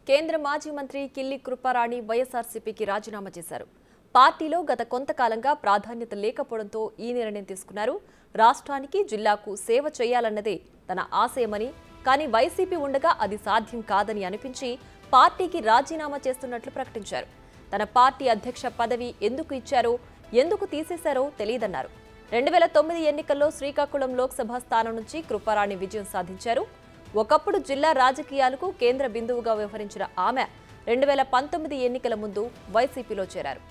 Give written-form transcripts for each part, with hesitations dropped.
కేంద్ర మాజీ మంత్రి కిల్లి కృపారాణి వైఎస్ఆర్సీపీకి రాజీనామా చేశారు. పార్టీలో గత కొంతకాలంగా ప్రాధాన్యత లేకపోవడంతో ఈ నిర్ణయం తీసుకున్నారు. రాష్ట్రానికి జిల్లాకు సేవ చేయాలన్నదే తన ఆశయమని, కానీ వైసీపీ ఉండగా అది సాధ్యం కాదని అనిపించి పార్టీకి రాజీనామా చేస్తున్నట్లు ప్రకటించారు. తన పార్టీ అధ్యక్ష పదవి ఎందుకు ఇచ్చారో, ఎందుకు తీసేశారో తెలియదన్నారు. 2009 ఎన్నికల్లో శ్రీకాకుళం లోక్సభ స్థానం నుంచి కృపారాణి విజయం సాధించారు. ఒకప్పుడు జిల్లా రాజకీయాలకు కేంద్ర బిందువుగా వ్యవహరించిన ఆమె 2019 ఎన్నికల ముందు వైసీపీలో చేరారు.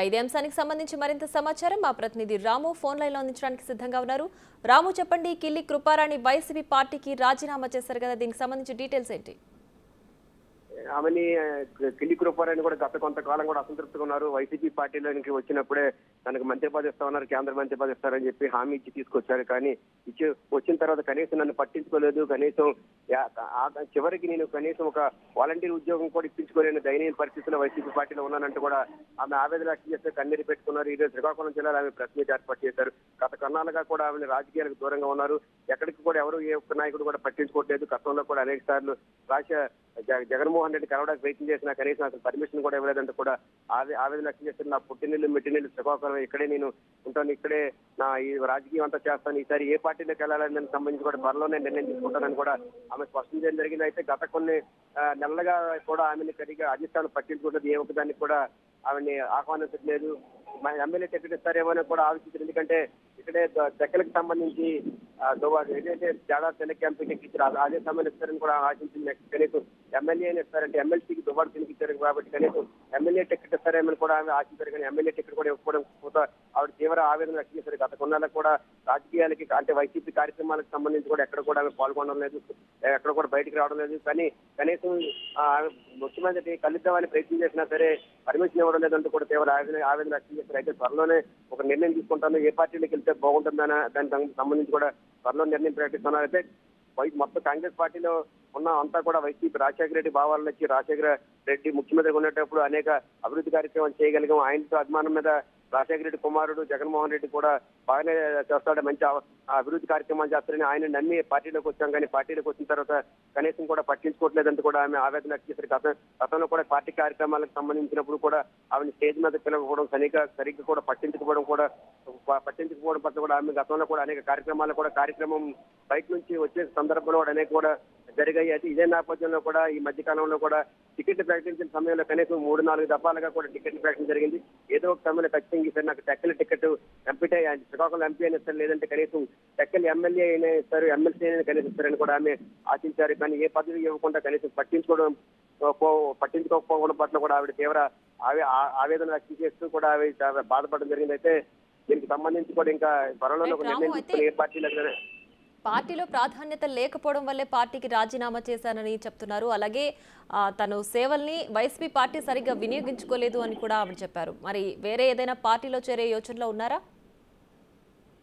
ఇదే అంశానికి సంబంధించి మరింత సమాచారం మా ప్రతినిధి రాము ఫోన్ లైన్ లో అందించడానికి సిద్ధంగా ఉన్నారు. రాము, చెప్పండి, కిల్లి కృపారాణి వైసీపీ పార్టీకి రాజీనామా చేశారు కదా, దీనికి సంబంధించి డీటెయిల్స్ ఏంటి? ఆమెని కిల్లి కృపారాణి కూడా గత కొంతకాలం కూడా అసంతృప్తిగా ఉన్నారు. వైసీపీ పార్టీలోనికి వచ్చినప్పుడే తనకు మంత్రి పదవి ఇస్తామన్నారు, కేంద్ర మంత్రి పదవి ఇస్తారని చెప్పి హామీ ఇచ్చి తీసుకొచ్చారు. కానీ వచ్చిన తర్వాత కనీసం నన్ను పట్టించుకోలేదు. కనీసం చివరికి నేను కనీసం ఒక వాలంటీర్ ఉద్యోగం కూడా ఇప్పించుకోలేని దయనీయ పరిస్థితుల్లో వైసీపీ పార్టీలో ఉన్నానంటూ కూడా ఆమె ఆవేదన వ్యక్తం చేస్తే కన్నీరు పెట్టుకున్నారు. ఈరోజు శ్రీకాకుళం జిల్లాలో ఆమె ప్రెస్ మీట్ ఏర్పాటు చేశారు. గత కొన్నాళ్ళుగా కూడా ఆమె రాజకీయాలకు దూరంగా ఉన్నారు. ఎక్కడికి కూడా ఎవరు ఏ ఒక్క నాయకుడు కూడా పట్టించుకోవట్లేదు. గతంలో కూడా అనేక సార్లు జగన్మోహన్ రెడ్డి కలవడానికి ప్రయత్నం చేసినా కనీసం అసలు పర్మిషన్ కూడా ఇవ్వలేదంటూ కూడా ఆవేదన వ్యక్తం చేస్తారు. నా పుట్టినీళ్ళు మెట్టినీళ్ళు శ్రీకాకుళం, ఇక్కడే నేను ఉంటాను, ఇక్కడే నా ఈ రాజకీయం అంతా చేస్తాను, ఈసారి ఏ పార్టీలోకి వెళ్ళాలని దానికి సంబంధించి కూడా త్వరలోనే నిర్ణయం తీసుకుంటానని కూడా ఆమె స్పష్టం చేయడం జరిగింది. అయితే గత కొన్ని నెలలుగా కూడా ఆమెను సరిగా అధిష్టానం పట్టించుకుంటుంది. ఏ ఒక్కదానికి కూడా ఆమెని ఆహ్వానించట్లేదు. ఎమ్మెల్యే టికెట్ ఇస్తారేమో అని కూడా ఆలోచించారు. ఎందుకంటే ఇక్కడే దక్కలకు సంబంధించి ఏదైతే జాడా తెలకి ఎంపీకి ఇచ్చారు అదే సమయం ఇస్తారని కూడా ఆశించింది. కనీసం ఎమ్మెల్యేని ఇస్తారంటే ఎమ్మెల్సీకి దుబాటు తినికిచ్చారు కాబట్టి కనీసం ఎమ్మెల్యే టికెట్ ఇస్తారేమని కూడా ఆమె ఆశించారు. కానీ ఎమ్మెల్యే టికెట్ కూడా ఇవ్వకపోవడం ఆవిడ తీవ్ర ఆవేదన వ్యక్తం చేశారు. గత కొన్నాళ్ళకు కూడా రాజకీయాలకి అంటే వైసీపీ కార్యక్రమాలకు సంబంధించి కూడా ఎక్కడ కూడా ఆమె పాల్గొనడం లేదు, ఎక్కడ కూడా బయటికి రావడం లేదు. కానీ కనీసం ముఖ్యమంత్రి కలుద్దామని ప్రయత్నం చేసినా సరే పర్మిషన్ ఇవ్వడం లేదంటూ కూడా తీవ్ర ఆవేదన వ్యక్తం చేశారు. అయితే త్వరలోనే ఒక నిర్ణయం తీసుకుంటాను, ఏ పార్టీలోకి వెళ్తే బాగుంటుందన్న దానికి సంబంధించి కూడా త్వరలో నిర్ణయం ప్రకటిస్తున్నారు. అయితే మొత్తం కాంగ్రెస్ పార్టీలో ఉన్న అంతా కూడా వైసీపీ రాజశేఖర రెడ్డి భావాలను వచ్చి రాజశేఖర రెడ్డి ముఖ్యమంత్రిగా ఉండేటప్పుడు అనేక అభివృద్ధి కార్యక్రమాలు చేయగలిగాం. ఆయనతో అభిమానం మీద రాజశేఖర రెడ్డి కుమారుడు జగన్మోహన్ రెడ్డి కూడా బాగానే చేస్తాడు, మంచి అభివృద్ధి కార్యక్రమాలు చేస్తారని ఆయన నమ్మి పార్టీలోకి వచ్చాం. కానీ పార్టీలోకి వచ్చిన తర్వాత కనీసం కూడా పట్టించుకోవట్లేదంటూ కూడా ఆమె ఆవేదన వ్యక్తం చేశారు. గతంలో కూడా పార్టీ కార్యక్రమాలకు సంబంధించినప్పుడు కూడా ఆమెను స్టేజ్ మీద పిలవకపోవడం, సరిగ్గా కూడా పట్టించుకోవడం పట్ల కూడా ఆమె గతంలో కూడా అనేక కార్యక్రమం బయట నుంచి వచ్చే సందర్భంలో కూడా అనేక కూడా జరిగాయి. అయితే ఇదే నేపథ్యంలో కూడా ఈ మధ్య కాలంలో కూడా టికెట్ ప్రకటించిన సమయంలో కనీసం 3-4 దఫాలుగా కూడా టికెట్ ప్రకటన జరిగింది. ఏదో ఒక సమయంలో ఖచ్చితంగా ఈసారి నాకు టెక్కల టికెట్ శ్రీకాకుళం ఎంపీ అయినా ఇస్తారు, లేదంటే కనీసం టెక్కల ఎమ్మెల్యే అయినా ఇస్తారు, ఎమ్మెల్సీ అయినా కనీసం ఇస్తారని కూడా ఆమె ఆశించారు. కానీ ఏ పదవి ఇవ్వకుండా కనీసం పట్టించుకోకపోవడం పట్ల కూడా ఆవిడ తీవ్ర ఆవేదన వ్యక్తం చేస్తూ కూడా ఆవిడ బాధపడడం జరిగింది. అయితే దీనికి సంబంధించి కూడా ఇంకా త్వరలో ఒక నిర్ణయం తీసుకుని ఏ పార్టీలో ప్రాధాన్యత లేకపోవడం వల్లే పార్టీకి రాజీనామా చేశానని చెప్తున్నారు. అలాగే తను సేవల్ని వైసీపీ పార్టీ సరిగ్గా వినియోగించుకోలేదు అని కూడా ఆవిడ చెప్పారు. మరి వేరే ఏదైనా పార్టీలో చేరే యోచనలో ఉన్నారా?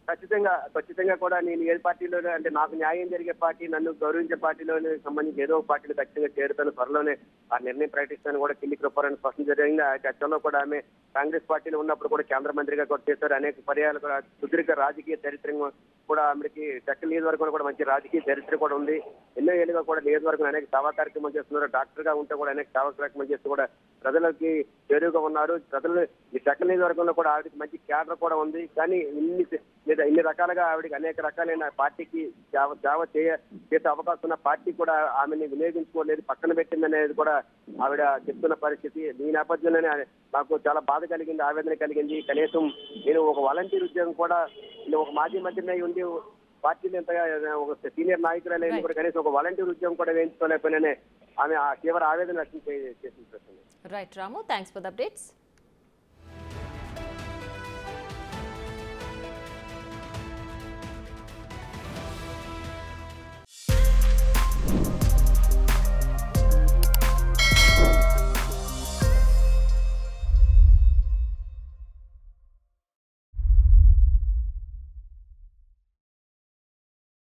ఖచ్చితంగా కూడా నేను ఏ పార్టీలో అంటే నాకు న్యాయం జరిగే పార్టీ, నన్ను గౌరవించే పార్టీలో సంబంధించి ఏదో ఒక పార్టీలో ఖచ్చితంగా చేరుతాను, త్వరలోనే ఆ నిర్ణయం ప్రకటిస్తాను కూడా కిల్లి కృపారాణి స్పష్టం జరిగింది. ఆ చర్చలో కూడా ఆమె కాంగ్రెస్ పార్టీలో ఉన్నప్పుడు కూడా కేంద్ర మంత్రిగా కూడా చేశారు. అనేక పర్యాలు కూడా సుదీర్ఘ రాజకీయ చరిత్ర కూడా ఆమెకి చక్కల నియోజకవర్గంలో కూడా మంచి రాజకీయ చరిత్ర కూడా ఉంది. ఎన్నో ఏళ్ళుగా కూడా నియోజకవర్గం అనేక సేవా కార్యక్రమాలు చేస్తున్నారు. డాక్టర్ గా ఉంటే కూడా అనేక సేవా కార్యక్రమాలు చేస్తూ కూడా ప్రజలకి చేరువుగా ఉన్నారు. ప్రజలు ఈ చక్కల నియోజకవర్గంలో కూడా ఆవిడకి మంచి క్యాడర్ కూడా ఉంది. కానీ ఇన్ని రకాలుగా ఆవిడకి అనేక రకాలైన పార్టీకి సేవ చేసే అవకాశం ఉన్న పార్టీ కూడా ఆమెని వినియోగించుకోలేదు, పక్కన పెట్టిందనేది కూడా ఆవిడ చెప్తున్న పరిస్థితి. ఈ నేపథ్యంలోనే నాకు చాలా బాధ కలిగింది, ఆవేదన కలిగింది. కనీసం నేను ఒక వాలంటీర్ ఉద్యోగం కూడా ఒక మాజీ మంత్రిని ఉండి పార్టీని ఎంతగా ఒక సీనియర్ నాయకులు కూడా కనీసం ఒక వాలంటీర్ ఉద్యోగం కూడా వేయించుకోలేకపోయినానే ఆమె తీవ్ర ఆవేదన వ్యక్తం చేసింది. Right Ramu, thanks for the updates.